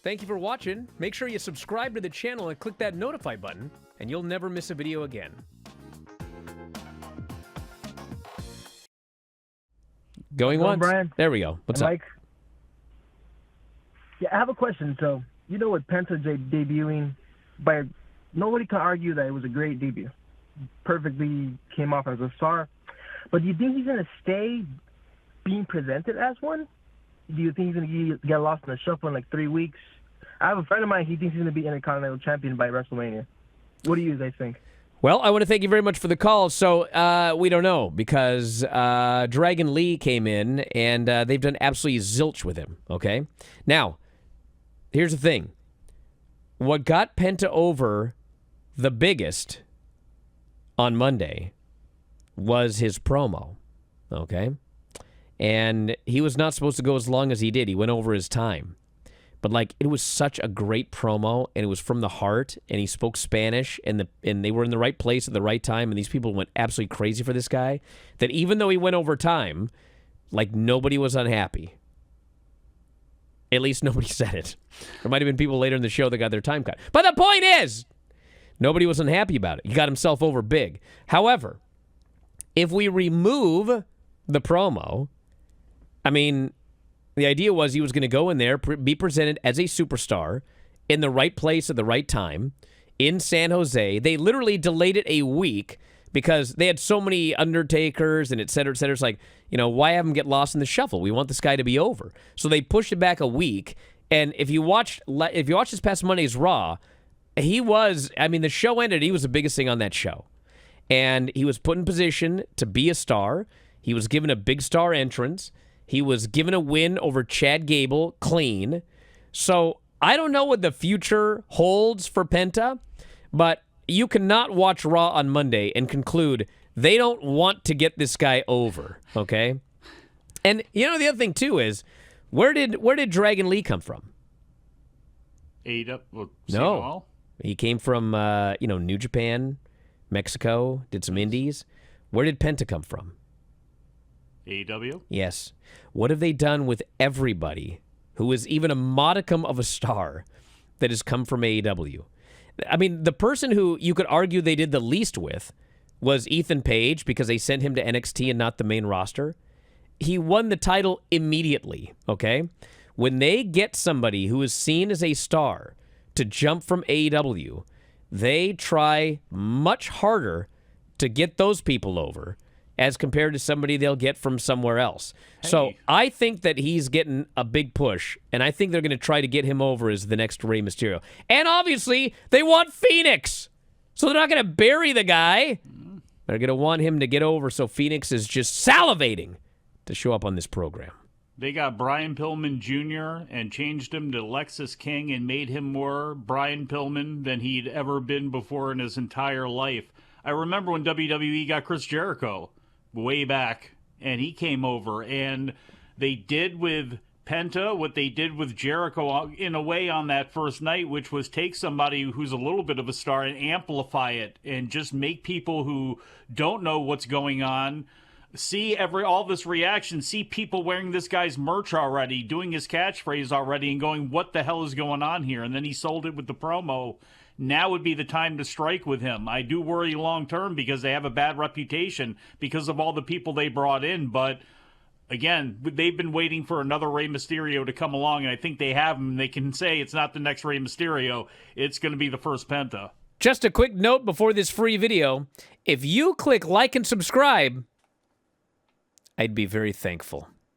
Thank you for watching. Make sure you subscribe to the channel and click that notify button, and you'll never miss a video again. Going once. Bryan. There we go. What's up? Mike? Yeah, I have a question. So, with Penta debuting, but nobody can argue that it was a great debut. Perfectly came off as a star. But do you think he's going to stay being presented as one? Do you think he's going to get lost in the shuffle in like 3 weeks? I have a friend of mine, he thinks he's going to be Intercontinental Champion by WrestleMania. What do you guys think? Well, I want to thank you very much for the call. So, we don't know because Dragon Lee came in and they've done absolutely zilch with him, okay? Now, here's the thing. What got Penta over the biggest on Monday was his promo, okay? And he was not supposed to go as long as he did. He went over his time. But, it was such a great promo, and it was from the heart, and he spoke Spanish, and they were in the right place at the right time, and these people went absolutely crazy for this guy, that even though he went over time, nobody was unhappy. At least nobody said it. There might have been people later in the show that got their time cut. But the point is, nobody was unhappy about it. He got himself over big. However, if we remove the promo, the idea was he was going to go in there, be presented as a superstar in the right place at the right time in San Jose. They literally delayed it a week because they had so many Undertakers and et cetera, et cetera. It's like, why have him get lost in the shuffle? We want this guy to be over. So they pushed it back a week. And if you watch this past Monday's Raw, he was, the show ended. He was the biggest thing on that show. And he was put in position to be a star. He was given a big star entrance. He was given a win over Chad Gable, clean. So I don't know what the future holds for Penta, but you cannot watch Raw on Monday and conclude they don't want to get this guy over, okay? And the other thing too is, where did Dragon Lee come from? AEW? Well, no, he came from New Japan, Mexico, did some indies. Where did Penta come from? AEW? Yes. What have they done with everybody who is even a modicum of a star that has come from AEW? The person who you could argue they did the least with was Ethan Page because they sent him to NXT and not the main roster. He won the title immediately, okay? When they get somebody who is seen as a star to jump from AEW, they try much harder to get those people over as compared to somebody they'll get from somewhere else. Hey. So I think that he's getting a big push, and I think they're going to try to get him over as the next Rey Mysterio. And obviously, they want Phoenix. So they're not going to bury the guy. They're going to want him to get over so Phoenix is just salivating to show up on this program. They got Brian Pillman Jr. and changed him to Lexus King and made him more Brian Pillman than he'd ever been before in his entire life. I remember when WWE got Chris Jericho way back, and he came over, and they did with Penta what they did with Jericho in a way on that first night, which was take somebody who's a little bit of a star and amplify it and just make people who don't know what's going on see all this reaction, see people wearing this guy's merch already, doing his catchphrase already, and going, what the hell is going on here? And then he sold it with the promo. Now would be the time to strike with him. I do worry long-term because they have a bad reputation because of all the people they brought in. But, again, they've been waiting for another Rey Mysterio to come along, and I think they have him. They can say it's not the next Rey Mysterio. It's going to be the first Penta. Just a quick note before this free video. If you click like and subscribe, I'd be very thankful.